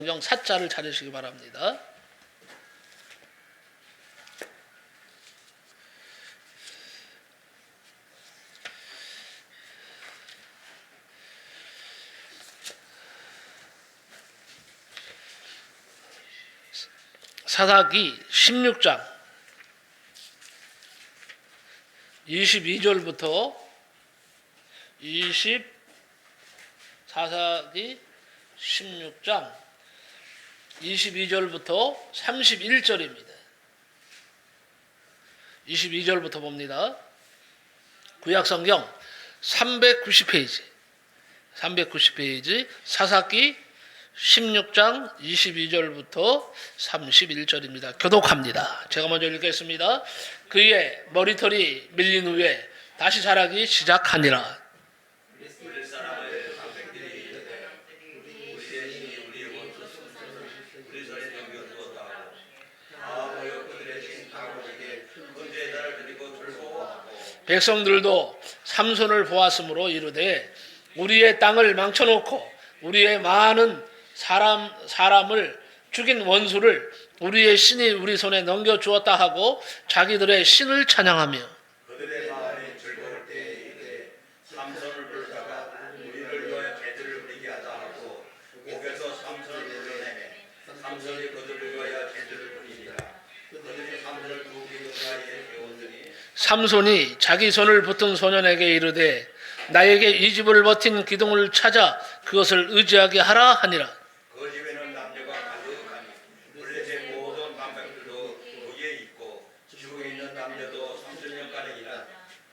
성경 사자를 찾으시기 바랍니다. 사사기 16장 22절부터 사사기 16장 22절부터 31절입니다. 22절부터 봅니다. 구약성경 390페이지 사사기 16장 22절부터 31절입니다. 교독합니다. 제가 먼저 읽겠습니다. 그의 머리털이 밀린 후에 다시 자라기 시작하니라. 백성들도 삼손을 보았으므로 이르되 우리의 땅을 망쳐놓고 우리의 많은 사람을 죽인 원수를 우리의 신이 우리 손에 넘겨주었다 하고 자기들의 신을 찬양하며 그들의 마음이 즐거울 때에 이르되 삼손을 부르다가 우리를 위하여 제주를 부리게 하자 하고 옥에서 삼손을 불러내매 삼손이 그들을 위하여 제주를 부리니라. 그들이 삼손을 두 기둥가에 세웠더니 삼손이 자기 손을 붙은 소년에게 이르되 나에게 이 집을 버틴 기둥을 찾아 그것을 의지하게 하라 하니라. 그 집에는 남녀가 가득하니 블레셋 모든 방백들도 거기에 있고 지국에 있는 남녀도 30년가량이나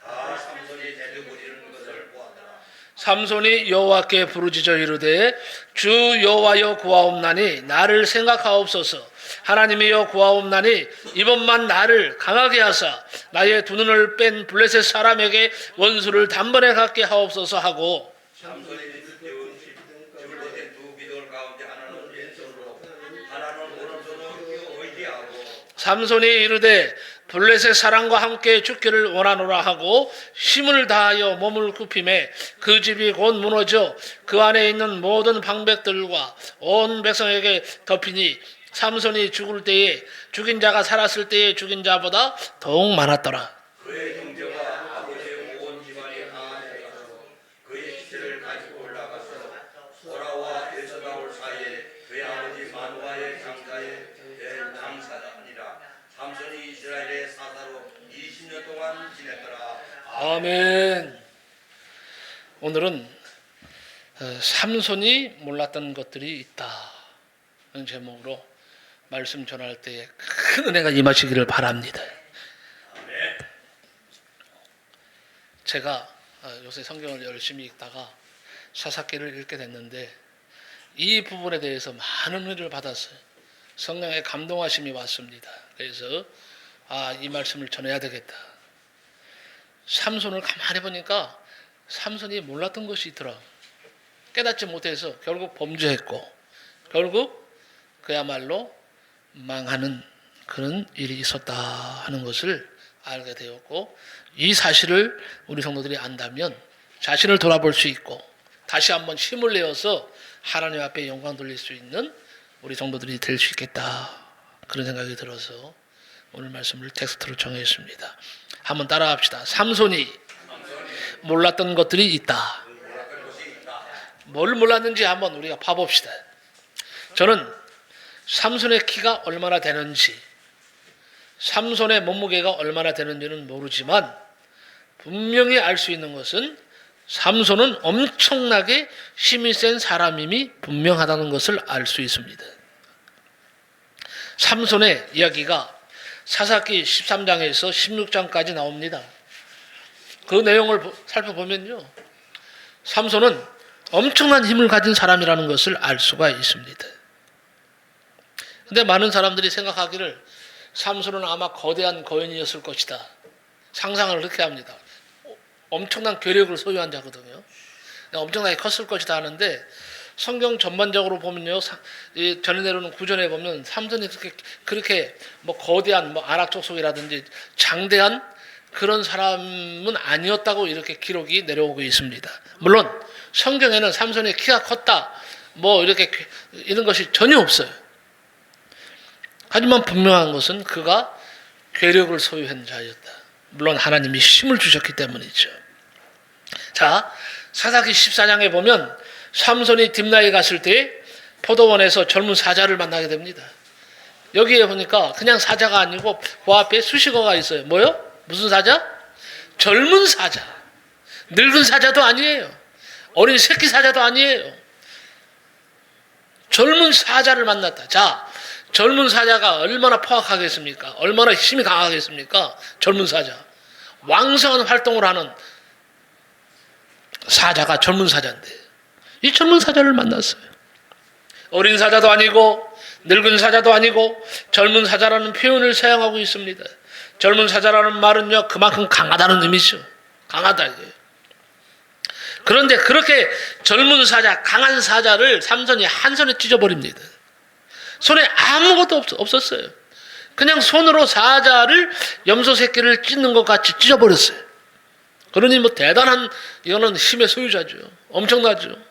다 삼손이 제주 부리는 것을 보았더라. 삼손이 여호와께 부르짖어 이르되 주 여호와여 구하옵나니 나를 생각하옵소서. 하나님이여 구하옵나니 이번만 나를 강하게 하사 나의 두 눈을 뺀 블레셋 사람에게 원수를 단번에 갖게 하옵소서 하고 삼손이 집을 버틴 두 기둥 가운데 하나는 왼손으로 하나는 오른손으로 의지하고 삼손이 이르되 블레셋 사람과 함께 죽기를 원하노라 하고 힘을 다하여 몸을 굽히매 그 집이 곧 무너져 그 안에 있는 모든 방백들과 온 백성에게 덮이니 삼손이 죽을 때에 죽인 자가 살았을 때에 죽인 자보다 더욱 많았더라. 그의 형제와 아버지의 온 집안이 하나에 가서 그의 시체를 가지고 올라가서 소라와 에서나올 사이에 그의 아버지 마누아의 장사니라. 삼손이 이스라엘의 사사로 20년 동안 지냈더라. 아멘. 오늘은 삼손이 몰랐던 것들이 있다는 제목으로 말씀 전할 때에 큰 은혜가 임하시기를 바랍니다. 제가 요새 성경을 열심히 읽다가 사사기를 읽게 됐는데 이 부분에 대해서 많은 은혜를 받았어요. 성령의 감동하심이 왔습니다. 그래서 이 말씀을 전해야 되겠다. 삼손을 가만히 보니까 삼손이 몰랐던 것이 있더라. 깨닫지 못해서 결국 범죄했고 결국 그야말로 망하는 그런 일이 있었다 하는 것을 알게 되었고 이 사실을 우리 성도들이 안다면 자신을 돌아볼 수 있고 다시 한번 힘을 내어서 하나님 앞에 영광 돌릴 수 있는 우리 성도들이 될 수 있겠다 그런 생각이 들어서 오늘 말씀을 텍스트로 정했습니다. 한번 따라합시다. 삼손이 몰랐던 것들이 있다. 뭘 몰랐는지 한번 우리가 봐봅시다. 저는 삼손의 키가 얼마나 되는지 삼손의 몸무게가 얼마나 되는지는 모르지만 분명히 알 수 있는 것은 삼손은 엄청나게 힘이 센 사람임이 분명하다는 것을 알 수 있습니다. 삼손의 이야기가 사사기 13장에서 16장까지 나옵니다. 그 내용을 살펴보면요, 삼손은 엄청난 힘을 가진 사람이라는 것을 알 수가 있습니다. 근데 많은 사람들이 생각하기를 삼손은 아마 거대한 거인이었을 것이다. 상상을 그렇게 합니다. 엄청난 괴력을 소유한 자거든요. 엄청나게 컸을 것이다 하는데 성경 전반적으로 보면요, 전에 내려오는 구전에 보면 삼손이 그렇게 뭐 거대한 아낙족속이라든지 장대한 그런 사람은 아니었다고 이렇게 기록이 내려오고 있습니다. 물론 성경에는 삼손의 키가 컸다, 뭐 이렇게 이런 것이 전혀 없어요. 하지만 분명한 것은 그가 괴력을 소유한 자였다. 물론 하나님이 힘을 주셨기 때문이죠. 자, 사사기 14장에 보면 삼손이 딥나에 갔을 때 포도원에서 젊은 사자를 만나게 됩니다. 여기에 보니까 그냥 사자가 아니고 그 앞에 수식어가 있어요. 뭐요? 무슨 사자? 젊은 사자. 늙은 사자도 아니에요. 어린 새끼 사자도 아니에요. 젊은 사자를 만났다. 자, 젊은 사자가 얼마나 포악하겠습니까? 얼마나 힘이 강하겠습니까? 젊은 사자. 왕성한 활동을 하는 사자가 젊은 사자인데 이 젊은 사자를 만났어요. 어린 사자도 아니고 늙은 사자도 아니고 젊은 사자라는 표현을 사용하고 있습니다. 젊은 사자라는 말은요, 그만큼 강하다는 의미죠. 강하다 이거예요. 그런데 그렇게 젊은 사자, 강한 사자를 삼손이 한 손에 찢어버립니다. 손에 아무것도 없었어요. 그냥 손으로 사자를 염소 새끼를 찢는 것 같이 찢어버렸어요. 그러니 뭐 대단한, 이거는 힘의 소유자죠. 엄청나죠.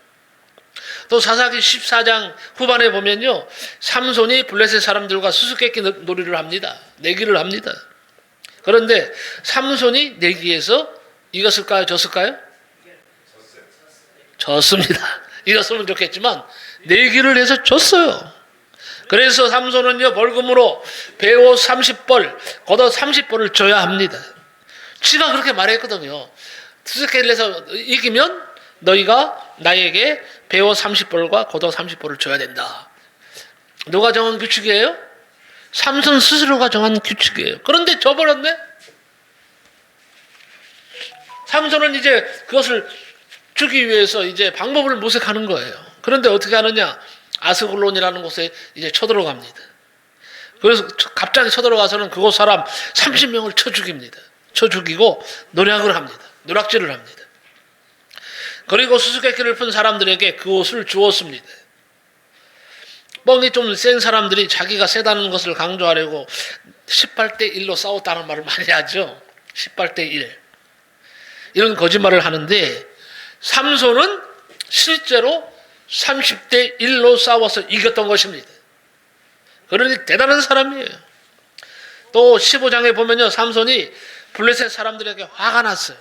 또 사사기 14장 후반에 보면요, 삼손이 블레셋 사람들과 수수께끼 놀이를 합니다. 내기를 합니다. 그런데 삼손이 내기에서 이겼을까요? 졌을까요? 졌습니다. 이겼으면 좋겠지만 내기를 해서 졌어요. 그래서 삼손은요, 벌금으로 배옷 30벌, 겉옷 30벌을 줘야 합니다. 지가 그렇게 말했거든요. 수수께끼를 해서 이기면 너희가 나에게 배옷 30벌과 겉옷 30벌을 줘야 된다. 누가 정한 규칙이에요? 삼손 스스로가 정한 규칙이에요. 그런데 져버렸네? 삼손은 이제 그것을 주기 위해서 이제 방법을 모색하는 거예요. 그런데 어떻게 하느냐? 아스글론이라는 곳에 이제 쳐들어갑니다. 그래서 갑자기 쳐들어가서는 그곳 사람 30명을 쳐 죽입니다. 쳐 죽이고 노략을 합니다. 노략질을 합니다. 그리고 수수께끼를 푼 사람들에게 그 옷을 주었습니다. 뻥이 좀 센 사람들이 자기가 세다는 것을 강조하려고 18대 1로 싸웠다는 말을 많이 하죠. 18대 1. 이런 거짓말을 하는데 삼손은 실제로 30대 1로 싸워서 이겼던 것입니다. 그러니 대단한 사람이에요. 또 15장에 보면요, 삼손이 블레셋 사람들에게 화가 났어요.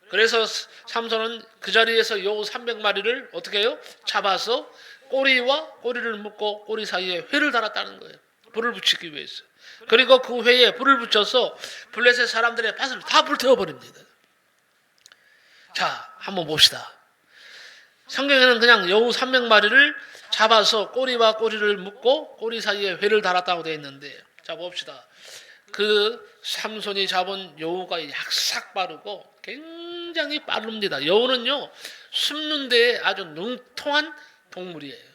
그래서 삼손은 그 자리에서 여우 300마리를 어떻게 해요? 잡아서 꼬리와 꼬리를 묶고 꼬리 사이에 회를 달았다는 거예요. 불을 붙이기 위해서. 그리고 그 회에 불을 붙여서 블레셋 사람들의 밭을 다 불태워버립니다. 자, 한번 봅시다. 성경에는 그냥 여우 300마리를 잡아서 꼬리와 꼬리를 묶고 꼬리 사이에 회를 달았다고 되어 있는데, 자 봅시다. 그 삼손이 잡은 여우가 약삭 빠르고 굉장히 빠릅니다. 여우는요, 숨는 데에 아주 능통한 동물이에요.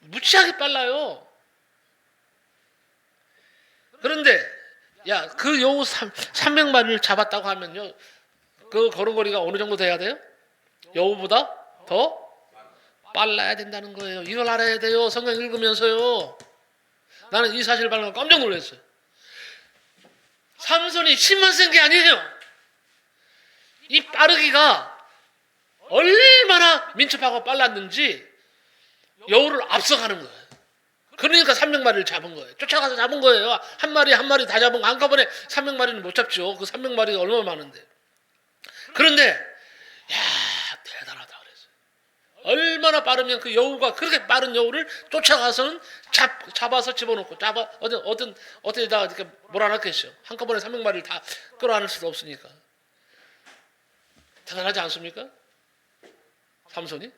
무지하게 빨라요. 그런데 야, 그 여우 300마리를 잡았다고 하면요, 그 걸음걸이가 어느 정도 돼야 돼요? 여우보다 더 빨라야 된다는 거예요. 이걸 알아야 돼요. 성경 읽으면서요. 나는 이 사실 발견 깜짝 놀랐어요. 삼손이 힘만 센 게 아니에요. 이 빠르기가 얼마나 민첩하고 빨랐는지 여우를 앞서가는 거예요. 그러니까 300마리를 잡은 거예요. 쫓아가서 잡은 거예요. 한 마리 한 마리 다 잡은 거 한꺼번에 300마리는 못 잡죠. 그 300마리가 얼마나 많은데. 그런데 야, 대단하다 그랬어요. 얼마나 빠르면 그 여우가 그렇게 빠른 여우를 쫓아가서는 잡아서 집어넣고 어디다 이렇게 몰아넣겠죠. 한꺼번에 300마리를 다 끌어안을 수도 없으니까. 대단하지 않습니까? 삼손이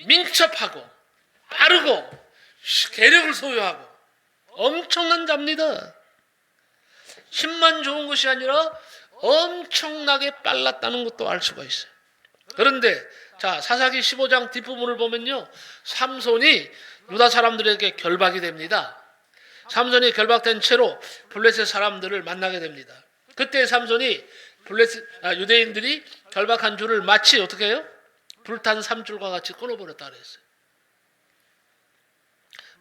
민첩하고 빠르고 계력을 소유하고 엄청난 자입니다. 힘만 좋은 것이 아니라 엄청나게 빨랐다는 것도 알 수가 있어요. 그런데 자, 사사기 15장 뒷부분을 보면요, 삼손이 유다 사람들에게 결박이 됩니다. 삼손이 결박된 채로 블레셋 사람들을 만나게 됩니다. 그때 삼손이 유대인들이 결박한 줄을 마치 어떻게 해요? 불탄 삼줄과 같이 끊어버렸다 그랬어요.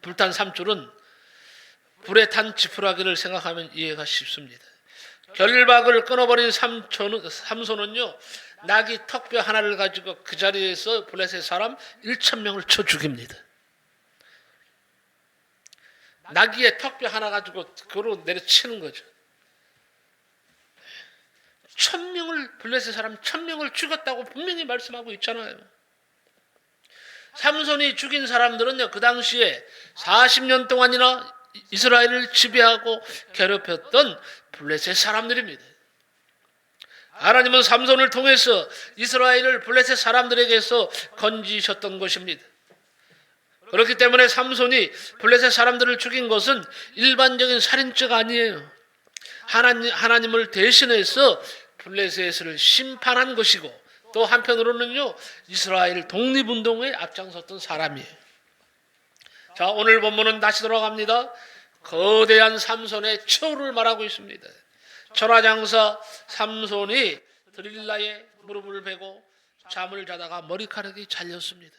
불탄 삼줄은 불에 탄 지푸라기를 생각하면 이해가 쉽습니다. 결박을 끊어버린 삼손은요, 나귀 턱뼈 하나를 가지고 그 자리에서 블레셋 사람 1,000명을 쳐 죽입니다. 나귀의 턱뼈 하나 가지고 그로 내려치는 거죠. 1,000명을 블레셋 사람 1,000명을 죽였다고 분명히 말씀하고 있잖아요. 삼손이 죽인 사람들은요, 그 당시에 40년 동안이나 이스라엘을 지배하고 괴롭혔던 블레셋 사람들입니다. 하나님은 삼손을 통해서 이스라엘을 블레셋 사람들에게서 건지셨던 것입니다. 그렇기 때문에 삼손이 블레셋 사람들을 죽인 것은 일반적인 살인죄가 아니에요. 하나님을 대신해서 블레셋을 심판한 것이고, 또 한편으로는요, 이스라엘 독립운동에 앞장섰던 사람이에요. 자, 오늘 본문은 다시 돌아갑니다. 거대한 삼손의 최후를 말하고 있습니다. 천하장사 삼손이 드릴라에 무릎을 베고 잠을 자다가 머리카락이 잘렸습니다.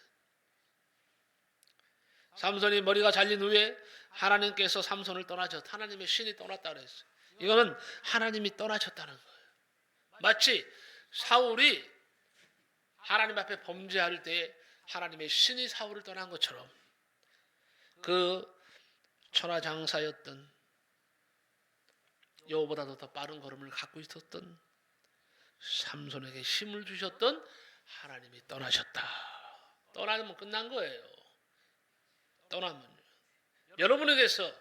삼손이 머리가 잘린 후에 하나님께서 삼손을 하나님의 신이 떠났다 그랬어요. 이거는 하나님이 떠나셨다는 거예요. 마치 사울이 하나님 앞에 범죄할 때 하나님의 신이 사울을 떠난 것처럼, 그 천하장사였던, 여호보다도 더 빠른 걸음을 갖고 있었던 삼손에게 힘을 주셨던 하나님이 떠나셨다. 떠나면 끝난 거예요. 떠나면 여러분에게서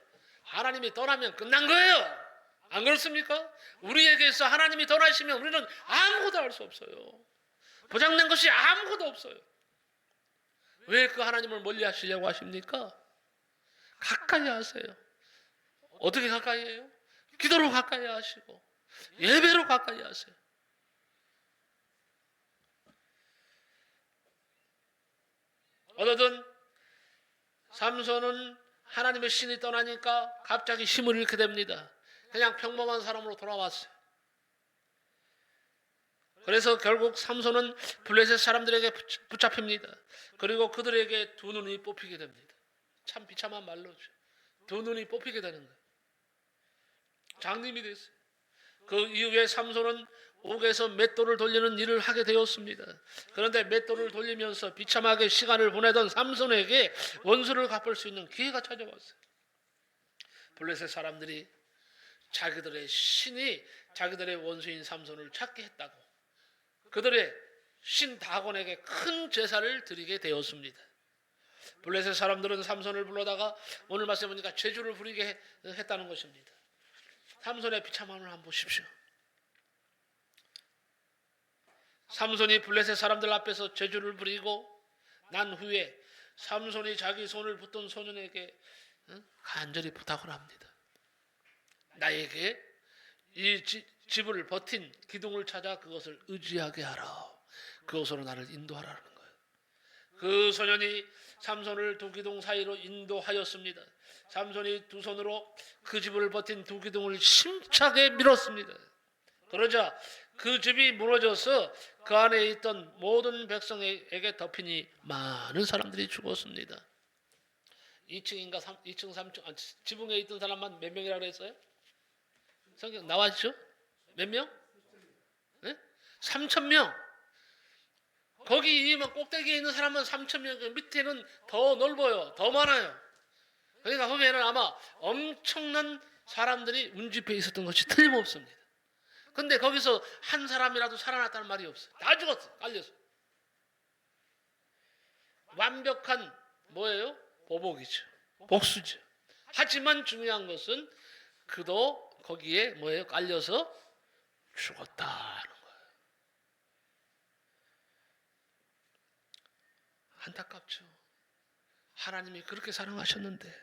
하나님이 떠나면 끝난 거예요. 안 그렇습니까? 우리에게서 하나님이 떠나시면 우리는 아무것도 할 수 없어요. 보장된 것이 아무것도 없어요. 왜 그 하나님을 멀리 하시려고 하십니까? 가까이 하세요. 어떻게 가까이 해요? 기도로 가까이 하시고 예배로 가까이 하세요. 어느덧 삼손은 하나님의 신이 떠나니까 갑자기 힘을 잃게 됩니다. 그냥 평범한 사람으로 돌아왔어요. 그래서 결국 삼손은 블레셋 사람들에게 붙잡힙니다. 그리고 그들에게 두 눈이 뽑히게 됩니다. 참 비참한 말로죠. 두 눈이 뽑히게 되는 거예요. 장님이 됐어요. 그 이후에 삼손은 옥에서 맷돌을 돌리는 일을 하게 되었습니다. 그런데 맷돌을 돌리면서 비참하게 시간을 보내던 삼손에게 원수를 갚을 수 있는 기회가 찾아왔어요. 블레셋 사람들이 자기들의 신이 자기들의 원수인 삼손을 찾게 했다고 그들의 신 다곤에게 큰 제사를 드리게 되었습니다. 블레셋 사람들은 삼손을 불러다가 오늘 말씀해 보니까 제주를 부리게 했다는 것입니다. 삼손의 비참함을 한번 보십시오. 삼손이 블레셋 사람들 앞에서 제주를 부리고 난 후에 삼손이 자기 손을 붙든 소년에게 간절히 부탁을 합니다. 나에게 이 집을 버틴 기둥을 찾아 그것을 의지하게 하라. 그것으로 나를 인도하라는 거예요. 그 소년이 삼손을 두 기둥 사이로 인도하였습니다. 삼손이 두 손으로 그 집을 버틴 두 기둥을 힘차게 밀었습니다. 그러자 그 집이 무너져서 그 안에 있던 모든 백성에게 덮이니 많은 사람들이 죽었습니다. 2층인가 2층 3층 지붕에 있던 사람만 몇 명이라고 그랬어요? 성경 나와있죠? 몇 명? 네? 3,000명. 거기 꼭대기에 있는 사람은 3,000명, 밑에는 더 넓어요. 더 많아요. 그러니까 거기에는 아마 엄청난 사람들이 운집해 있었던 것이 틀림없습니다. 근데 거기서 한 사람이라도 살아났다는 말이 없어요. 다 죽었어. 깔려서. 완벽한 뭐예요? 보복이죠. 복수죠. 하지만 중요한 것은 그도 거기에 뭐예요? 깔려서 죽었다는 거예요. 안타깝죠. 하나님이 그렇게 사랑하셨는데,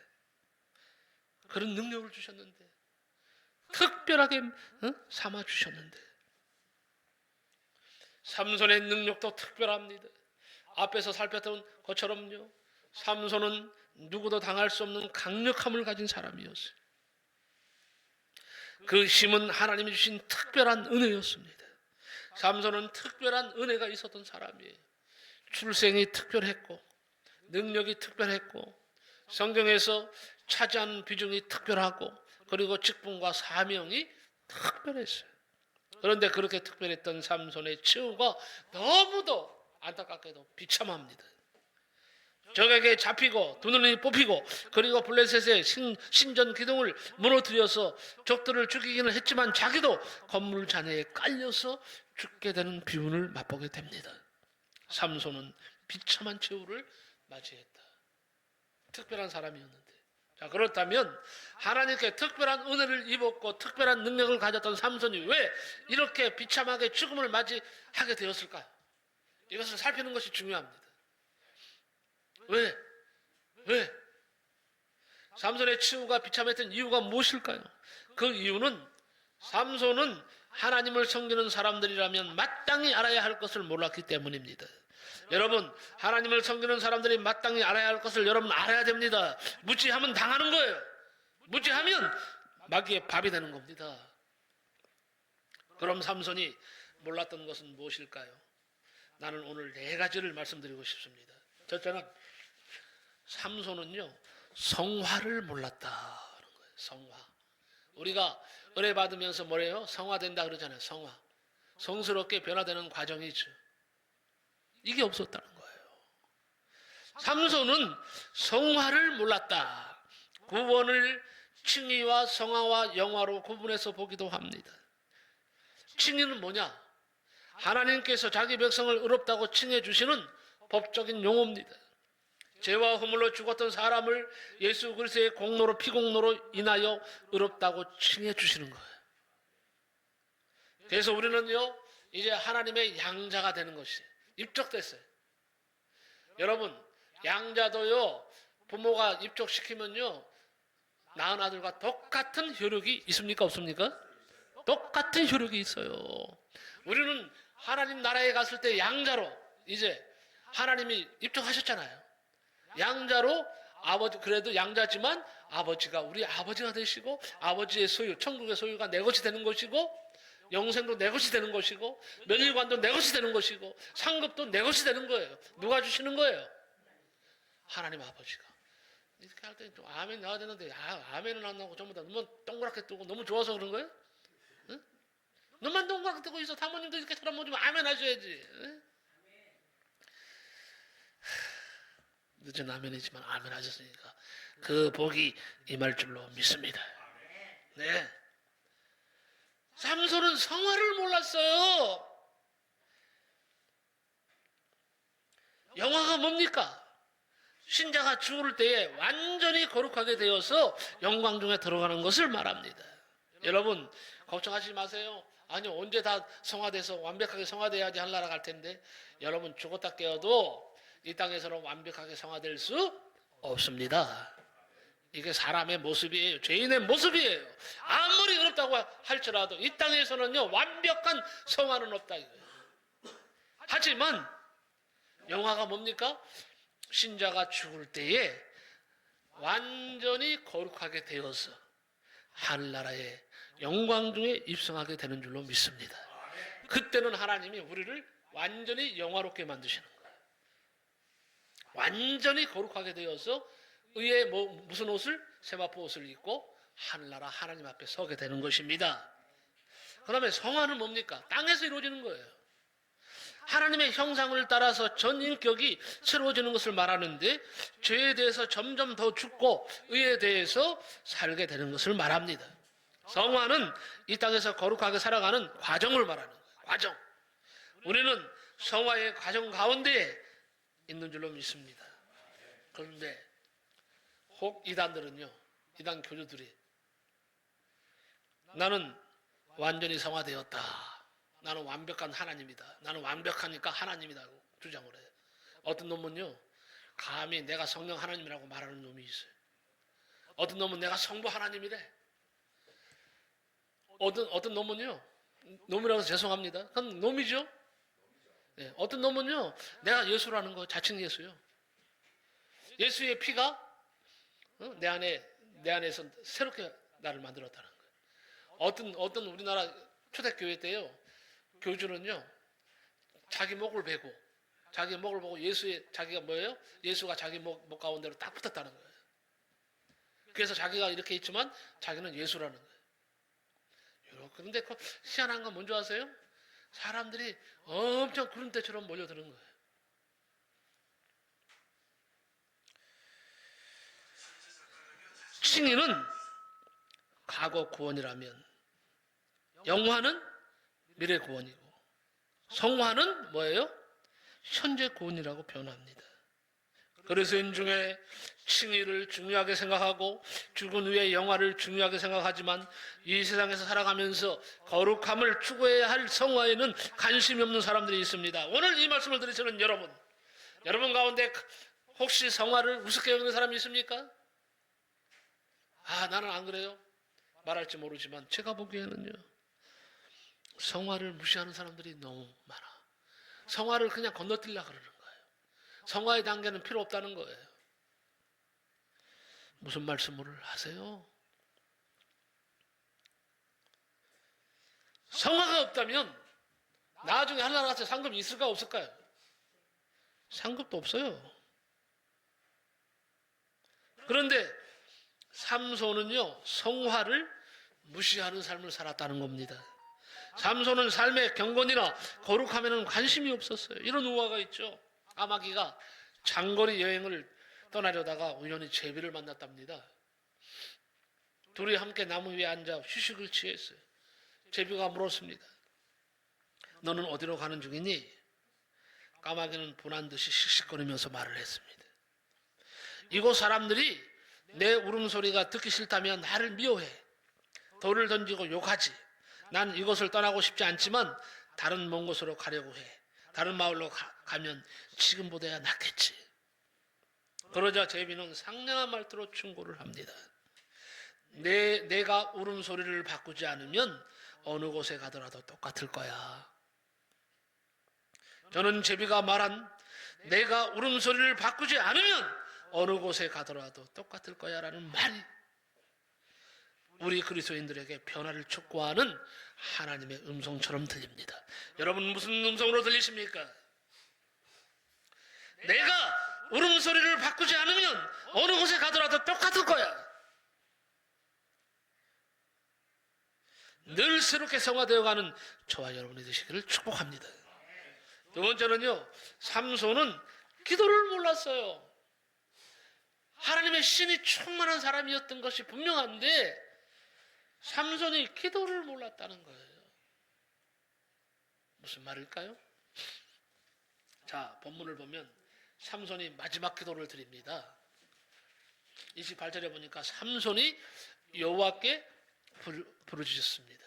그런 능력을 주셨는데, 특별하게 삼아 주셨는데, 삼손의 능력도 특별합니다. 앞에서 살폈던 것처럼요, 삼손은 누구도 당할 수 없는 강력함을 가진 사람이었어요. 그 힘은 하나님이 주신 특별한 은혜였습니다. 삼손은 특별한 은혜가 있었던 사람이에요. 출생이 특별했고 능력이 특별했고 성경에서 차지하는 비중이 특별하고 그리고 직분과 사명이 특별했어요. 그런데 그렇게 특별했던 삼손의 최후가 너무도 안타깝게도 비참합니다. 적에게 잡히고 두 눈이 뽑히고 그리고 블레셋의 신전 기둥을 무너뜨려서 적들을 죽이기는 했지만 자기도 건물 잔해에 깔려서 죽게 되는 비운을 맛보게 됩니다. 삼손은 비참한 최후를 맞이했다. 특별한 사람이었는데. 자, 그렇다면 하나님께 특별한 은혜를 입었고 특별한 능력을 가졌던 삼손이 왜 이렇게 비참하게 죽음을 맞이하게 되었을까? 이것을 살피는 것이 중요합니다. 왜? 삼손의 최후가 비참했던 이유가 무엇일까요? 그 이유는 삼손은 하나님을 섬기는 사람들이라면 마땅히 알아야 할 것을 몰랐기 때문입니다. 여러분, 하나님을 섬기는 사람들이 마땅히 알아야 할 것을 여러분 알아야 됩니다. 무지하면 당하는 거예요. 무지하면 마귀의 밥이 되는 겁니다. 그럼 삼손이 몰랐던 것은 무엇일까요? 나는 오늘 4가지를 말씀드리고 싶습니다. 첫째는 삼손은요, 성화를 몰랐다는 거예요. 성화. 우리가 은혜 받으면서 뭐래요? 성화된다 그러잖아요. 성화. 성스럽게 변화되는 과정이죠. 이게 없었다는 거예요. 삼손은 성화를 몰랐다. 구원을 칭의와 성화와 영화로 구분해서 보기도 합니다. 칭의는 뭐냐? 하나님께서 자기 백성을 의롭다고 칭해 주시는 법적인 용어입니다. 죄와 허물로 죽었던 사람을 예수 그리스도의 공로로 피공로로 인하여 의롭다고 칭해 주시는 거예요. 그래서 우리는요, 이제 하나님의 양자가 되는 것이 입적됐어요. 여러분, 양자도요, 부모가 입적시키면요, 낳은 아들과 똑같은 효력이 있습니까? 없습니까? 똑같은 효력이 있어요. 우리는 하나님 나라에 갔을 때 양자로 이제 하나님이 입적하셨잖아요. 양자로 아버지, 그래도 양자지만 아버지가 우리 아버지가 되시고 아버지의 소유, 천국의 소유가 내 것이 되는 것이고 영생도 내 것이 되는 것이고 멸류관도 내 것이 되는 것이고 상급도 내 것이 되는 거예요. 누가 주시는 거예요? 하나님 아버지가. 이렇게 할 때 좀 아멘 나와야 되는데 아멘은 안 나오고 전부 다 너무 동그랗게 뜨고 너무 좋아서 그런 거예요? 응? 너만 동그랗게 뜨고 있어. 사모님도 이렇게 사람 모지면 아멘 하셔야지. 응? 늦은 아멘이지만 아멘 하셨으니까 그 복이 임할 줄로 믿습니다. 네. 삼손은 성화를 몰랐어요. 영화가 뭡니까? 신자가 죽을 때에 완전히 거룩하게 되어서 영광 중에 들어가는 것을 말합니다. 여러분 걱정하지 마세요. 아니요, 언제 다 성화돼서 완벽하게 성화돼야지 하늘나라 갈 텐데 여러분 죽었다 깨어도 이 땅에서는 완벽하게 성화될 수 없습니다. 이게 사람의 모습이에요. 죄인의 모습이에요. 아무리 어렵다고 할지라도 이 땅에서는요, 완벽한 성화는 없다 이거예요. 하지만 영화가 뭡니까? 신자가 죽을 때에 완전히 거룩하게 되어서 하늘나라의 영광 중에 입성하게 되는 줄로 믿습니다. 그때는 하나님이 우리를 완전히 영화롭게 만드시는 거예요. 완전히 거룩하게 되어서 의에 무슨 옷을? 세마포 옷을 입고 하늘나라 하나님 앞에 서게 되는 것입니다. 그다음에 성화는 뭡니까? 땅에서 이루어지는 거예요. 하나님의 형상을 따라서 전 인격이 새로워지는 것을 말하는데 죄에 대해서 점점 더 죽고 의에 대해서 살게 되는 것을 말합니다. 성화는 이 땅에서 거룩하게 살아가는 과정을 말하는 거예요. 과정. 우리는 성화의 과정 가운데 있는 줄로 믿습니다. 그런데 혹 이단들은요, 이단 교주들이 나는 완전히 성화되었다. 나는 완벽한 하나님이다. 나는 완벽하니까 하나님이라고 주장을 해요. 어떤 놈은요, 감히 내가 성령 하나님이라고 말하는 놈이 있어요. 어떤 놈은 내가 성부 하나님이래. 어떤 놈은요, 놈이라고 해서 죄송합니다. 그건 놈이죠. 네, 어떤 놈은요, 내가 예수라는 거 자칭 예수요. 예수의 피가 내 안에서 새롭게 나를 만들었다는 거예요. 어떤 우리나라 초대교회 때요, 교주는요, 자기 목을 베고, 자기 목을 보고 자기가 뭐예요? 예수가 자기 목 가운데로 딱 붙었다는 거예요. 그래서 자기가 이렇게 있지만 자기는 예수라는 거예요. 그런데 그 희한한 건 뭔지 아세요? 사람들이 엄청 구름대처럼 몰려드는 거예요. 칭의는 과거 구원이라면 영화는 미래 구원이고 성화는 뭐예요? 현재 구원이라고 표현합니다. 그래서 인중에 칭의를 중요하게 생각하고 죽은 후에 영화를 중요하게 생각하지만 이 세상에서 살아가면서 거룩함을 추구해야 할 성화에는 관심이 없는 사람들이 있습니다. 오늘 이 말씀을 들으시는 여러분 가운데 혹시 성화를 우습게 여기는 사람이 있습니까? 나는 안 그래요. 말할지 모르지만 제가 보기에는요. 성화를 무시하는 사람들이 너무 많아. 성화를 그냥 건너뛰려고 그러는 거예요. 성화의 단계는 필요 없다는 거예요. 무슨 말씀을 하세요? 성화가 없다면 나중에 하나님한테 상급이 있을까 없을까요? 상급도 없어요. 그런데 삼손은요, 성화를 무시하는 삶을 살았다는 겁니다. 삼손은 삶의 경건이나 거룩함에는 관심이 없었어요. 이런 우화가 있죠. 아마기가 장거리 여행을 떠나려다가 우연히 제비를 만났답니다. 둘이 함께 나무 위에 앉아 휴식을 취했어요. 제비가 물었습니다. 너는 어디로 가는 중이니? 까마귀는 분한 듯이 씩씩거리면서 말을 했습니다. 이곳 사람들이 내 울음소리가 듣기 싫다면 나를 미워해. 돌을 던지고 욕하지. 난 이곳을 떠나고 싶지 않지만 다른 먼 곳으로 가려고 해. 다른 마을로 가면 지금보다야 낫겠지. 그러자 제비는 상냥한 말투로 충고를 합니다. 내가 울음소리를 바꾸지 않으면 어느 곳에 가더라도 똑같을 거야. 저는 제비가 말한 내가 울음소리를 바꾸지 않으면 어느 곳에 가더라도 똑같을 거야 라는 말이 우리 그리스도인들에게 변화를 촉구하는 하나님의 음성처럼 들립니다. 여러분 무슨 음성으로 들리십니까? 내가 울음소리를 바꾸지 않으면 어느 곳에 가더라도 똑같을 거야. 늘 새롭게 성화되어가는 저와 여러분이 되시기를 축복합니다. 두 번째는요, 삼손은 기도를 몰랐어요. 하나님의 신이 충만한 사람이었던 것이 분명한데 삼손이 기도를 몰랐다는 거예요. 무슨 말일까요? 자, 본문을 보면 삼손이 마지막 기도를 드립니다. 28절에 보니까 삼손이 여호와께 부르짖었습니다.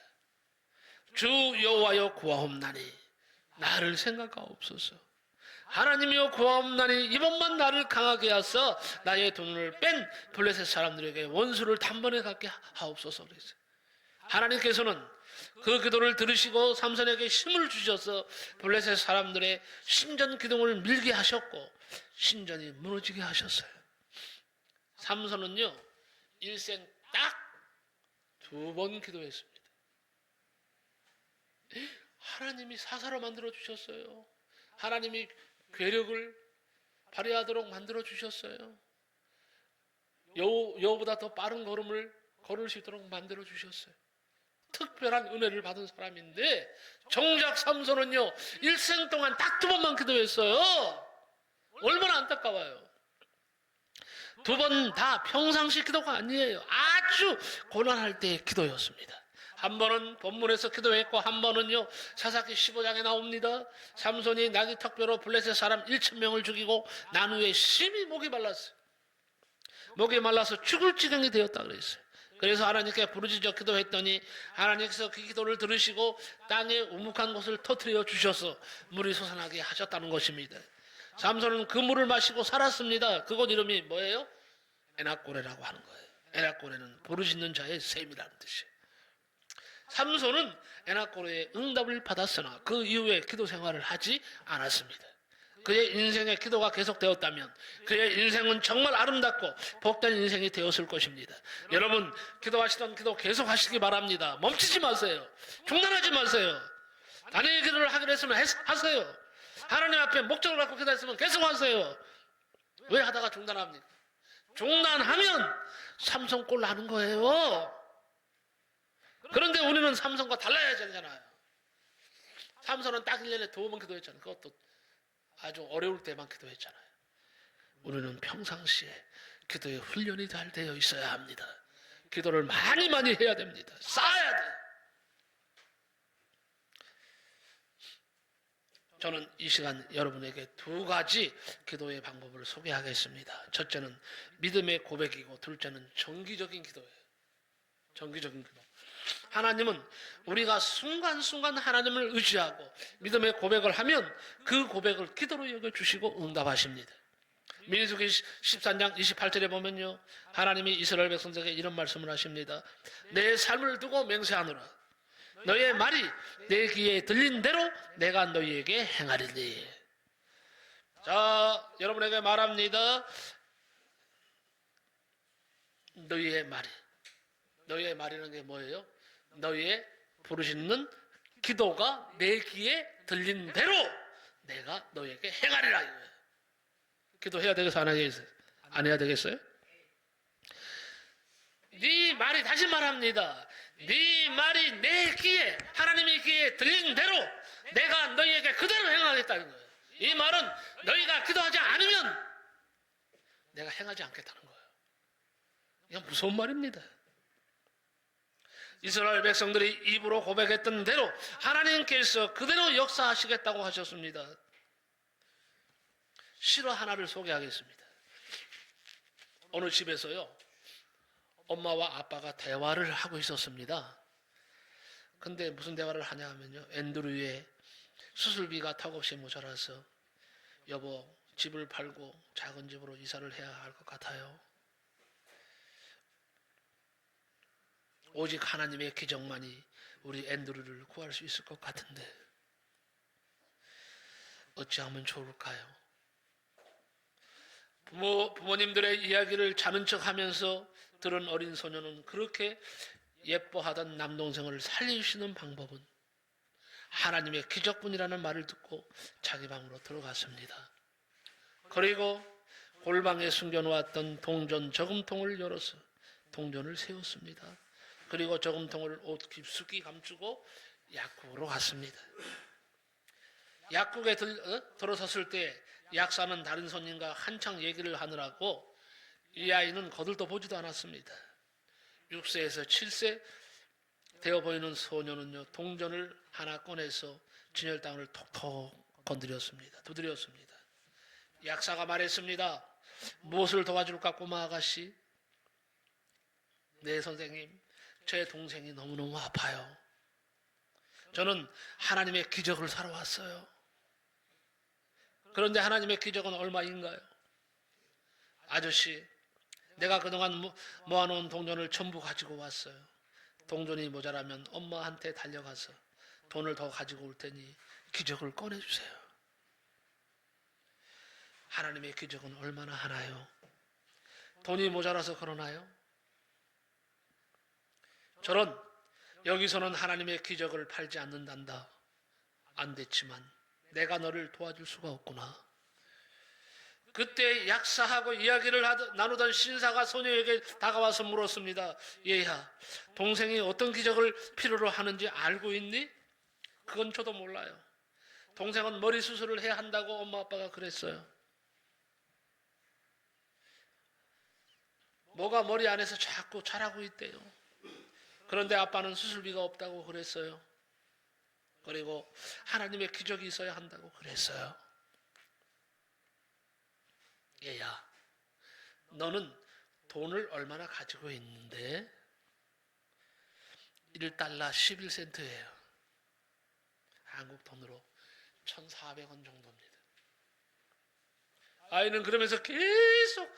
주 여호와여 구하옵나니 나를 생각하옵소서. 하나님이여 구하옵나니 이번만 나를 강하게 하사 나의 돈을 뺀 블레셋 사람들에게 원수를 단번에 갖게 하옵소서 그랬어요. 하나님께서는 그 기도를 들으시고 삼손에게 힘을 주셔서 블레셋 사람들의 신전 기둥을 밀게 하셨고 신전이 무너지게 하셨어요. 삼손은요, 일생 딱 2번 기도했습니다. 하나님이 사사로 만들어 주셨어요. 하나님이 괴력을 발휘하도록 만들어 주셨어요. 여우보다 더 빠른 걸음을 걸을 수 있도록 만들어 주셨어요. 특별한 은혜를 받은 사람인데 정작 삼손은요, 일생 동안 딱 2번만 기도했어요. 얼마나 안타까워요. 2번 다 평상시 기도가 아니에요. 아주 고난할 때의 기도였습니다. 한 번은 본문에서 기도했고 한 번은요, 사사기 15장에 나옵니다. 삼손이 나귀 턱뼈로 블레셋 사람 1,000명을 죽이고 난 후에 심히 목이 말랐어요. 목이 말라서 죽을 지경이 되었다 그랬어요. 그래서 하나님께 부르짖어 기도했더니 하나님께서 그 기도를 들으시고 땅에 우묵한 곳을 터뜨려 주셔서 물이 솟아나게 하셨다는 것입니다. 삼손은 그 물을 마시고 살았습니다. 그곳 이름이 뭐예요? 에낙고레라고 하는 거예요. 에낙고레는 부르짖는 자의 셈이라는 뜻이에요. 삼손은 에낙고레의 응답을 받았으나 그 이후에 기도 생활을 하지 않았습니다. 그의 인생의 기도가 계속되었다면 그의 인생은 정말 아름답고 복된 인생이 되었을 것입니다. 여러분, 기도하시던 기도 계속하시기 바랍니다. 멈추지 마세요. 중단하지 마세요. 단회의 기도를 하기로 했으면 하세요. 하나님 앞에 목적을 갖고 기도했으면 계속하세요. 왜 하다가 중단합니까? 중단하면 삼손 꼴 나는 거예요. 그런데 우리는 삼손과 달라야 되잖아요. 삼손은 딱 1년에 2번 기도했잖아요. 그것도 아주 어려울 때만 기도했잖아요. 우리는 평상시에 기도에 훈련이 잘 되어 있어야 합니다. 기도를 많이 많이 해야 됩니다. 쌓아야 돼요. 저는 이 시간 여러분에게 2가지 기도의 방법을 소개하겠습니다. 첫째는 믿음의 고백이고 둘째는 정기적인 기도예요. 정기적인 기도. 하나님은 우리가 순간순간 하나님을 의지하고 믿음의 고백을 하면 그 고백을 기도로 여겨주시고 응답하십니다. 민수기 13장 28절에 보면요, 하나님이 이스라엘 백성들에게 이런 말씀을 하십니다. 내 삶을 두고 맹세하노라. 너의 말이 내 귀에 들린 대로 내가 너희에게 행하리니. 자, 여러분에게 말합니다. 너희의 말이. 너희의 말이라는 게 뭐예요? 너희의 부르시는 기도가 내 귀에 들린 대로 내가 너희에게 행하리라 이거예요. 기도해야 되겠어? 안 하겠어요? 안 해야 되겠어요? 네 말이, 다시 말합니다. 네 말이 내 귀에, 하나님의 귀에 들린 대로 내가 너희에게 그대로 행하겠다는 거예요. 이 말은 너희가 기도하지 않으면 내가 행하지 않겠다는 거예요. 이건 무서운 말입니다. 이스라엘 백성들이 입으로 고백했던 대로 하나님께서 그대로 역사하시겠다고 하셨습니다. 실화 하나를 소개하겠습니다. 어느 집에서요, 엄마와 아빠가 대화를 하고 있었습니다. 근데 무슨 대화를 하냐 하면요, 앤드류의 수술비가 턱없이 모자라서 여보, 집을 팔고 작은 집으로 이사를 해야 할 것 같아요. 오직 하나님의 기적만이 우리 앤드류를 구할 수 있을 것 같은데 어찌하면 좋을까요? 부모님들의 이야기를 자는 척하면서 들은 어린 소녀는 그렇게 예뻐하던 남동생을 살려주시는 방법은 하나님의 기적뿐이라는 말을 듣고 자기 방으로 들어갔습니다. 그리고 골방에 숨겨놓았던 동전 저금통을 열어서 동전을 세웠습니다. 그리고 저금통을 옷 깊숙이 감추고 약국으로 갔습니다. 약국에 들어섰을 때 약사는 다른 손님과 한창 얘기를 하느라고 이 아이는 거들떠 보지도 않았습니다. 6세에서 7세 되어 보이는 소녀는요, 동전을 하나 꺼내서 진열당을 톡톡 두드렸습니다. 약사가 말했습니다. 무엇을 도와줄까 꼬마 아가씨? 네, 선생님, 제 동생이 너무너무 아파요. 저는 하나님의 기적을 사러 왔어요. 그런데 하나님의 기적은 얼마인가요? 아저씨, 내가 그동안 모아놓은 동전을 전부 가지고 왔어요. 동전이 모자라면 엄마한테 달려가서 돈을 더 가지고 올 테니 기적을 꺼내주세요. 하나님의 기적은 얼마나 하나요? 돈이 모자라서 그러나요? 저는 여기서는 하나님의 기적을 팔지 않는단다. 안 됐지만 내가 너를 도와줄 수가 없구나. 그때 약사하고 이야기를 나누던 신사가 소녀에게 다가와서 물었습니다. 얘야, 동생이 어떤 기적을 필요로 하는지 알고 있니? 그건 저도 몰라요. 동생은 머리 수술을 해야 한다고 엄마 아빠가 그랬어요. 뭐가 머리 안에서 자꾸 자라고 있대요. 그런데 아빠는 수술비가 없다고 그랬어요. 그리고 하나님의 기적이 있어야 한다고 그랬어요. 얘야, 너는 돈을 얼마나 가지고 있는데? 1달러 11센트예요. 한국 돈으로 1,400원 정도입니다. 아이는 그러면서 계속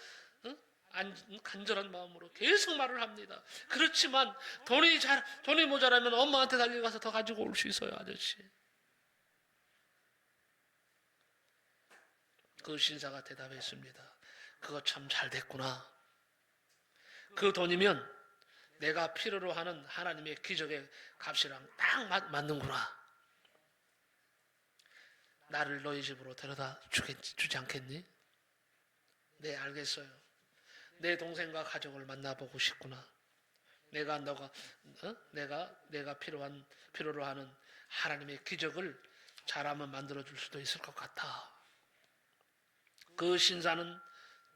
간절한 마음으로 계속 말을 합니다. 그렇지만 돈이 모자라면 엄마한테 달려가서 더 가지고 올 수 있어요, 아저씨. 그 신사가 대답했습니다. 그거 참 잘 됐구나. 그 돈이면 내가 필요로 하는 하나님의 기적의 값이랑 딱 맞는구나. 나를 너희 집으로 데려다 주지 않겠니? 네, 알겠어요. 내 동생과 가족을 만나보고 싶구나. 내가 필요로 하는 하나님의 기적을 잘하면 만들어줄 수도 있을 것 같아. 그 신사는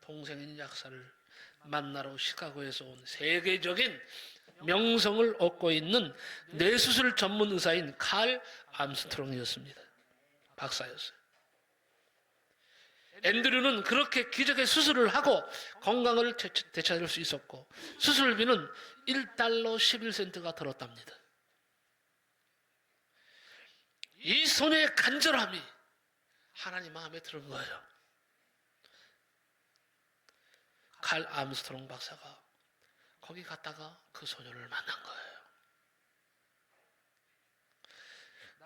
동생인 약사를 만나러 시카고에서 온 세계적인 명성을 얻고 있는 뇌수술 전문 의사인 칼 암스트롱이었습니다. 박사였어요. 앤드류는 그렇게 기적의 수술을 하고 건강을 되찾을 수 있었고 수술비는 $1 11센트가 들었답니다. 이 소녀의 간절함이 하나님 마음에 드는 거예요. 칼 암스트롱 박사가 거기 갔다가 그 소녀를 만난 거예요.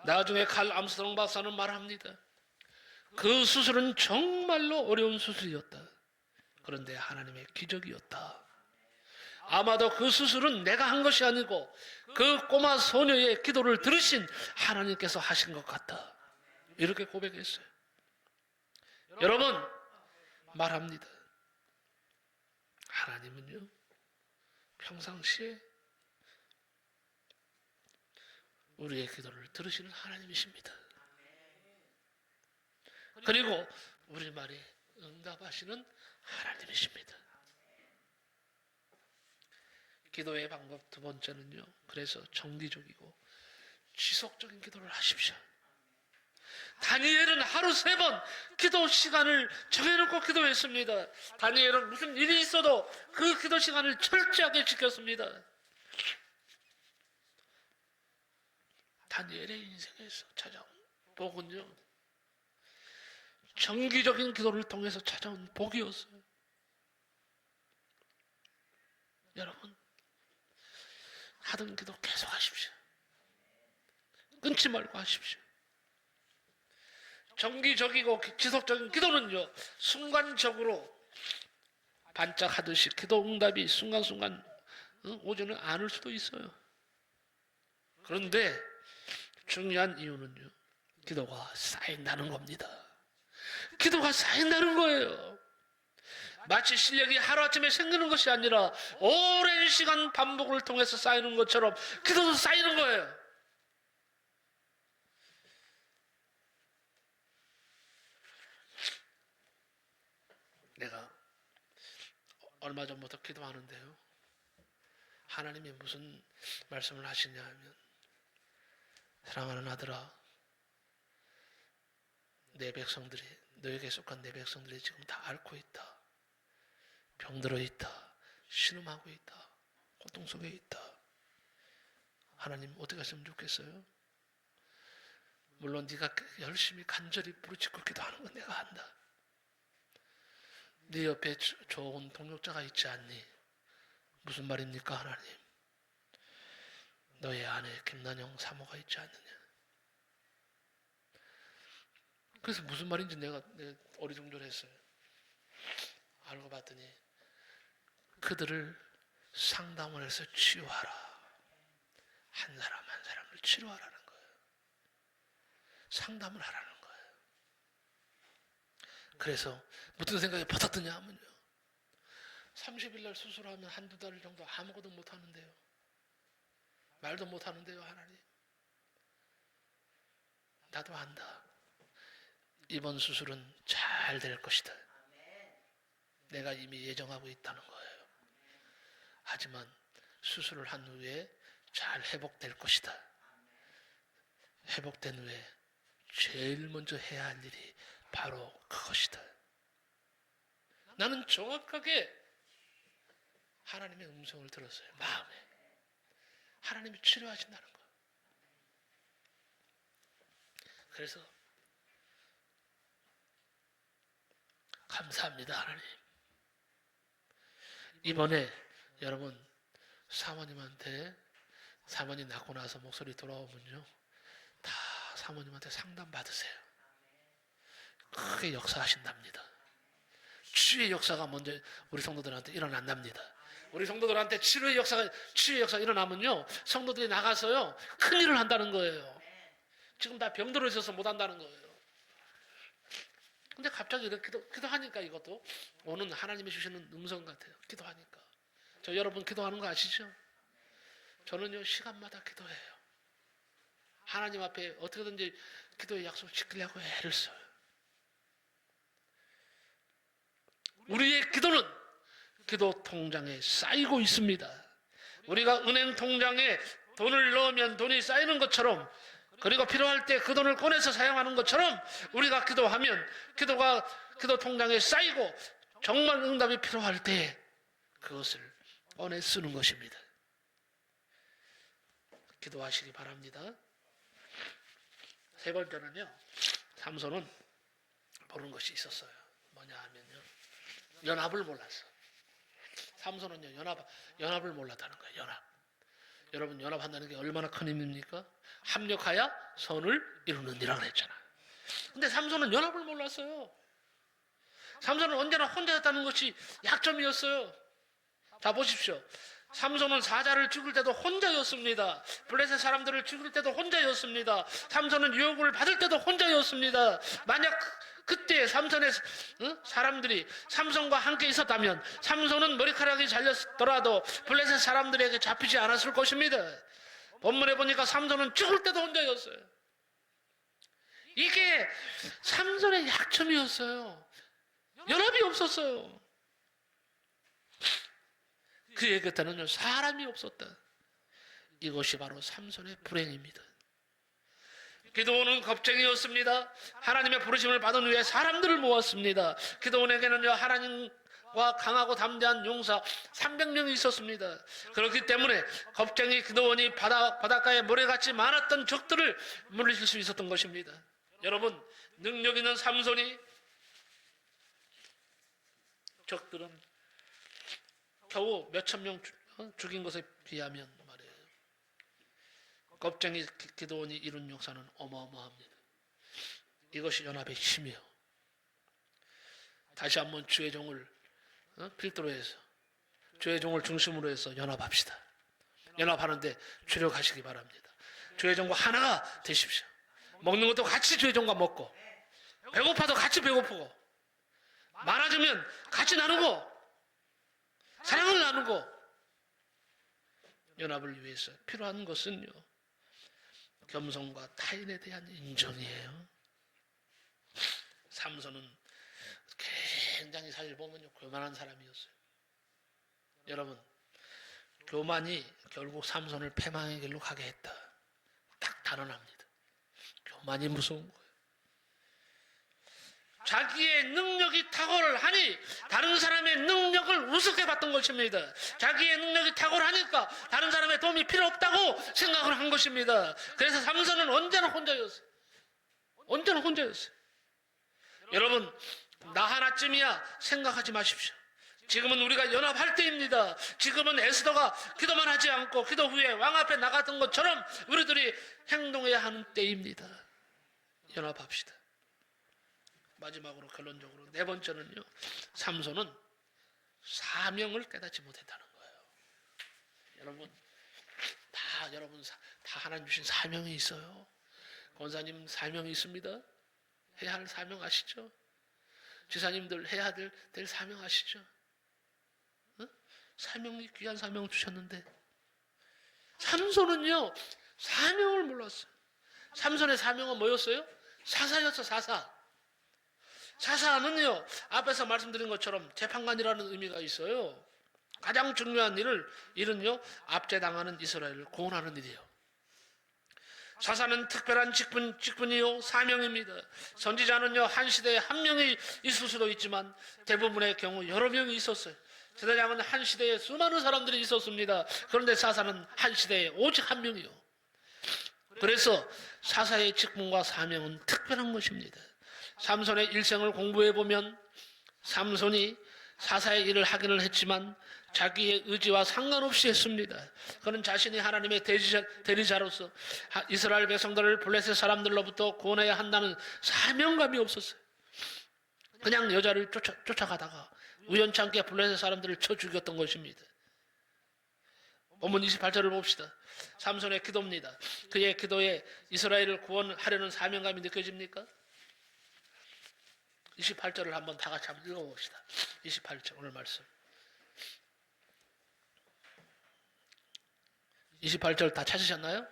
나중에 칼 암스트롱 박사는 말합니다. 그 수술은 정말로 어려운 수술이었다. 그런데 하나님의 기적이었다. 아마도 그 수술은 내가 한 것이 아니고 그 꼬마 소녀의 기도를 들으신 하나님께서 하신 것 같다. 이렇게 고백했어요. 여러분, 말합니다. 하나님은요, 평상시에 우리의 기도를 들으시는 하나님이십니다. 그리고 우리 말에 응답하시는 하나님이십니다. 기도의 방법 두 번째는요, 그래서 정기적이고 지속적인 기도를 하십시오. 다니엘은 하루 3번 기도 시간을 정해놓고 기도했습니다. 다니엘은 무슨 일이 있어도 그 기도 시간을 철저하게 지켰습니다. 다니엘의 인생에서 찾아온 복은요, 정기적인 기도를 통해서 찾아온 복이었어요. 여러분, 하던 기도 계속 하십시오. 끊지 말고 하십시오. 정기적이고 지속적인 기도는요, 순간적으로 반짝하듯이 기도 응답이 순간순간 오지는 않을 수도 있어요. 그런데 중요한 이유는요, 기도가 쌓인다는 겁니다. 기도가 쌓인다는 거예요. 마치 실력이 하루아침에 생기는 것이 아니라 오랜 시간 반복을 통해서 쌓이는 것처럼 기도도 쌓이는 거예요. 내가 얼마 전부터 기도하는데요, 하나님이 무슨 말씀을 하시냐 하면, 사랑하는 아들아, 내 백성들이, 너에게 속한 내 백성들이 지금 다 앓고 있다. 병들어 있다. 신음하고 있다. 고통 속에 있다. 하나님 어떻게 하시면 좋겠어요? 물론 네가 열심히 간절히 부르짖고 기도하는 건 내가 안다. 네 옆에 좋은 동역자가 있지 않니? 무슨 말입니까, 하나님? 너의 아내 김난영 사모가 있지 않느냐? 그래서 무슨 말인지 내가 어리둥절했어요. 알고 봤더니 그들을 상담을 해서 치유하라. 한 사람 한 사람을 치료하라는 거예요. 상담을 하라는 거예요. 그래서 무슨 생각이 버뜩 드냐 하면요, 30일 날 수술하면 한두 달 정도 아무것도 못 하는데요. 말도 못 하는데요, 하나님. 나도 안다. 이번 수술은 잘 될 것이다. 내가 이미 예정하고 있다는 거예요. 하지만 수술을 한 후에 잘 회복될 것이다. 회복된 후에 제일 먼저 해야 할 일이 바로 그것이다. 나는 정확하게 하나님의 음성을 들었어요. 마음에. 하나님이 치료하신다는 거. 그래서 감사합니다, 하나님. 이번에 여러분 사모님한테, 사모님 낳고 나서 목소리 돌아오면요, 다 사모님한테 상담 받으세요. 크게 역사하신답니다. 치유의 역사가 먼저 우리 성도들한테 일어난답니다. 우리 성도들한테 치유의 역사가 일어나면요, 성도들이 나가서요 큰 일을 한다는 거예요. 지금 다 병들어 있어서 못 한다는 거예요. 근데 갑자기 이렇게 기도하니까 이것도 오는 하나님이 주시는 음성 같아요. 기도하니까. 저 여러분 기도하는 거 아시죠? 저는요 시간마다 기도해요. 하나님 앞에 어떻게든지 기도의 약속을 지키려고 애를 써요. 우리의 기도는 기도 통장에 쌓이고 있습니다. 우리가 은행 통장에 돈을 넣으면 돈이 쌓이는 것처럼, 그리고 필요할 때 그 돈을 꺼내서 사용하는 것처럼 우리가 기도하면 기도 통장에 쌓이고 정말 응답이 필요할 때 그것을 꺼내 쓰는 것입니다. 기도하시기 바랍니다. 세 번째는요, 삼손은 보는 것이 있었어요. 뭐냐 하면요, 연합을 몰랐어. 삼손은요 연합을 몰랐다는 거예요. 연합. 여러분, 연합한다는 게 얼마나 큰 힘입니까? 합력하여 선을 이루느니라 그랬잖아. 근데 삼손은 연합을 몰랐어요. 삼손은 언제나 혼자였다는 것이 약점이었어요. 자, 보십시오. 삼손은 사자를 죽일 때도 혼자였습니다. 블레셋 사람들을 죽일 때도 혼자였습니다. 삼손은 유혹을 받을 때도 혼자였습니다. 만약 그때 삼손의 사람들이 삼손과 함께 있었다면 삼손은 머리카락이 잘렸더라도 블레셋 사람들에게 잡히지 않았을 것입니다. 본문에 보니까 삼손은 죽을 때도 혼자였어요. 이게 삼손의 약점이었어요. 연합이 없었어요. 그의 곁에는 사람이 없었다. 이것이 바로 삼손의 불행입니다. 기드온은 겁쟁이였습니다. 하나님의 부르심을 받은 후에 사람들을 모았습니다. 기드온에게는요, 하나님과 강하고 담대한 용사 300명이 있었습니다. 그렇기 때문에 겁쟁이 기드온이 바닷가에 모래같이 많았던 적들을 물리칠 수 있었던 것입니다. 여러분, 능력 있는 삼손이 적들은 겨우 몇천 명 죽인 것에 비하면 말이에요, 겁쟁이 기드온이 이룬 역사는 어마어마합니다. 이것이 연합의 힘이요. 다시 한번 주의 종을 필두로 해서, 주의 종을 중심으로 해서 연합합시다. 연합하는데 주력하시기 바랍니다. 주의 종과 하나가 되십시오. 먹는 것도 같이 주의 종과 먹고, 배고파도 같이 배고프고, 많아지면 같이 나누고, 사랑을 나누고. 연합을 위해서 필요한 것은요, 겸손과 타인에 대한 인정이에요. 삼손은 굉장히 사실 보면요, 교만한 사람이었어요. 여러분, 교만이 결국 삼손을 패망의 길로 가게 했다. 딱 단언합니다. 교만이 무서운 거예요. 자기의 능력이 탁월하니 다른 사람의 능력을 우습게 봤던 것입니다. 자기의 능력이 탁월하니까 다른 사람의 도움이 필요 없다고 생각을 한 것입니다. 그래서 삼손은 언제나 혼자였어요. 언제나 혼자였어요. 여러분, 나 하나쯤이야 생각하지 마십시오. 지금은 우리가 연합할 때입니다. 지금은 에스더가 기도만 하지 않고 기도 후에 왕 앞에 나갔던 것처럼 우리들이 행동해야 하는 때입니다. 연합합시다. 마지막으로 결론적으로 네 번째는요, 삼손은 사명을 깨닫지 못했다는 거예요. 여러분 다 하나님 주신 사명이 있어요. 권사님 사명이 있습니다. 해야 할 사명 아시죠? 지사님들 해야 될 사명 아시죠? 사명이 귀한 사명 주셨는데 삼손은요 사명을 몰랐어요. 삼손의 사명은 뭐였어요? 사사였어. 사사는요, 앞에서 말씀드린 것처럼 재판관이라는 의미가 있어요. 가장 중요한 일은요, 압제당하는 이스라엘을 구원하는 일이에요. 사사는 특별한 직분이요, 사명입니다. 선지자는요, 한 시대에 한 명이 있을 수도 있지만 대부분의 경우 여러 명이 있었어요. 제사장은 한 시대에 수많은 사람들이 있었습니다. 그런데 사사는 한 시대에 오직 한 명이요. 그래서 사사의 직분과 사명은 특별한 것입니다. 삼손의 일생을 공부해보면 삼손이 사사의 일을 하기는 했지만 자기의 의지와 상관없이 했습니다. 그는 자신이 하나님의 대리자로서 이스라엘 백성들을 블레셋 사람들로부터 구원해야 한다는 사명감이 없었어요. 그냥 여자를 쫓아가다가 우연찮게 블레셋 사람들을 쳐 죽였던 것입니다. 본문 28절을 봅시다. 삼손의 기도입니다. 그의 기도에 이스라엘을 구원하려는 사명감이 느껴집니까? 28절을 한번 다 같이 한번 읽어봅시다. 28절 오늘 말씀. 28절 다 찾으셨나요?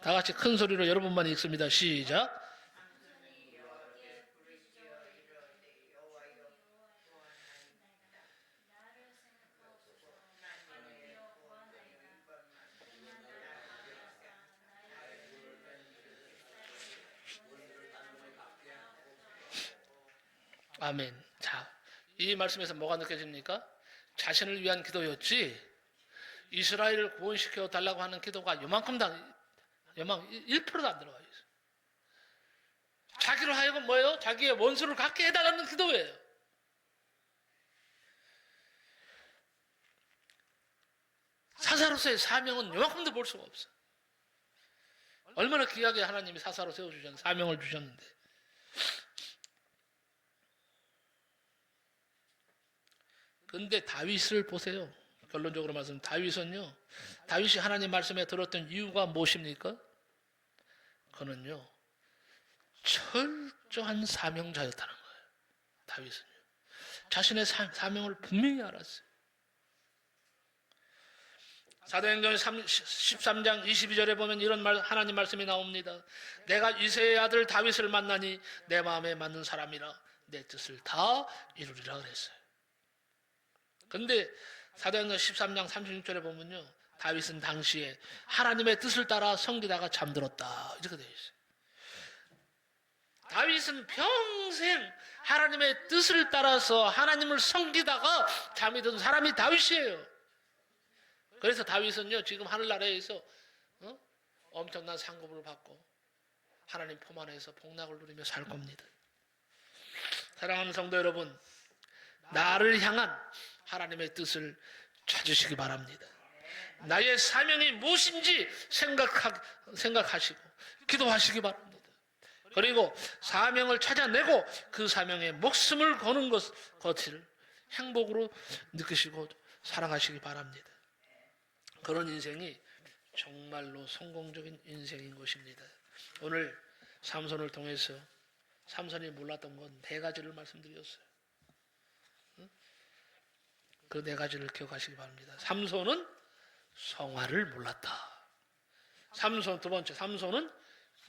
다 같이 큰 소리로 여러분만 읽습니다. 시작. 아멘. 자, 이 말씀에서 뭐가 느껴집니까? 자신을 위한 기도였지, 이스라엘을 구원시켜 달라고 하는 기도가 요만큼도 1%도 안 들어가 있어요. 자기로 하여금 뭐예요? 자기의 원수를 갖게 해달라는 기도예요. 사사로서의 사명은 요만큼도 볼 수가 없어. 얼마나 귀하게 하나님이 사사로 세워주셨는데, 사명을 주셨는데. 근데 다윗을 보세요. 결론적으로 말씀, 다윗은요, 다윗이 하나님 말씀에 들었던 이유가 무엇입니까? 그는요, 철저한 사명자였다는 거예요. 다윗은요. 자신의 사명을 분명히 알았어요. 사도행전 13장 22절에 보면 이런 하나님 말씀이 나옵니다. 내가 이새의 아들 다윗을 만나니 내 마음에 맞는 사람이라 내 뜻을 다 이루리라 그랬어요. 근데 사도행전 13장 36절에 보면요, 다윗은 당시에 하나님의 뜻을 따라 섬기다가 잠들었다 이렇게 되어 있어요. 다윗은 평생 하나님의 뜻을 따라서 하나님을 섬기다가 잠이 든 사람이 다윗이에요. 그래서 다윗은요, 지금 하늘나라에서 엄청난 상급을 받고 하나님 품 안에서 복락을 누리며 살 겁니다. 사랑하는 성도 여러분, 나를 향한 하나님의 뜻을 찾으시기 바랍니다. 나의 사명이 무엇인지 생각하시고 기도하시기 바랍니다. 그리고 사명을 찾아내고 그 사명에 목숨을 거는 것을 행복으로 느끼시고 살아가시기 바랍니다. 그런 인생이 정말로 성공적인 인생인 것입니다. 오늘 삼손을 통해서 삼손이 몰랐던 건 4가지를 말씀드렸어요. 그 4가지를 기억하시기 바랍니다. 삼손은 성화를 몰랐다. 두 번째, 삼손은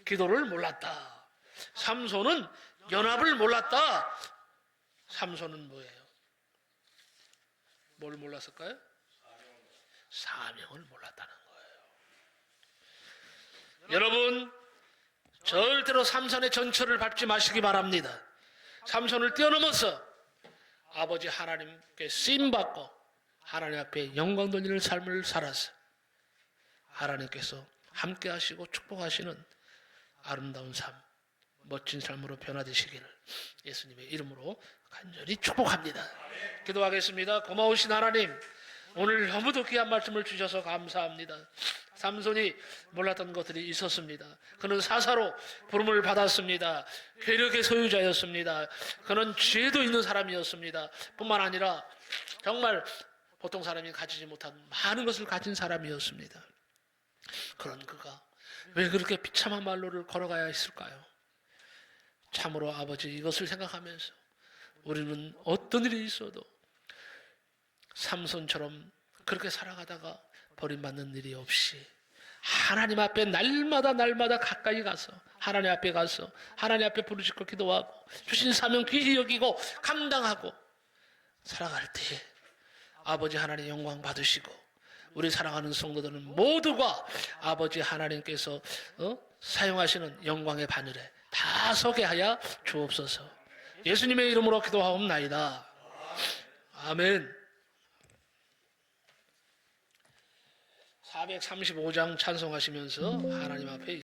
기도를 몰랐다. 삼손은 연합을 몰랐다. 삼손은 뭐예요? 뭘 몰랐을까요? 사명을 몰랐다는 거예요. 여러분, 절대로 삼손의 전철을 밟지 마시기 바랍니다. 삼손을 뛰어넘어서 아버지 하나님께 쓰임받고 하나님 앞에 영광 돌리는 삶을 살아서 하나님께서 함께 하시고 축복하시는 아름다운 삶, 멋진 삶으로 변화되시기를 예수님의 이름으로 간절히 축복합니다. 기도하겠습니다. 고마우신 하나님, 오늘 너무도 귀한 말씀을 주셔서 감사합니다. 삼손이 몰랐던 것들이 있었습니다. 그는 사사로 부름을 받았습니다. 괴력의 소유자였습니다. 그는 죄도 있는 사람이었습니다. 뿐만 아니라 정말 보통 사람이 가지지 못한 많은 것을 가진 사람이었습니다. 그런 그가 왜 그렇게 비참한 말로를 걸어가야 했을까요? 참으로 아버지, 이것을 생각하면서 우리는 어떤 일이 있어도 삼손처럼 그렇게 살아가다가 버림받는 일이 없이 하나님 앞에 날마다 가까이 가서 하나님 앞에 가서 하나님 앞에 부르짖고 기도하고 주신 사명 귀히 여기고 감당하고 살아갈 때 아버지 하나님 영광 받으시고 우리 사랑하는 성도들은 모두가 아버지 하나님께서 사용하시는 영광의 바늘에 다 서게 하여 주옵소서. 예수님의 이름으로 기도하옵나이다. 아멘. 435장 찬송하시면서 하나님 앞에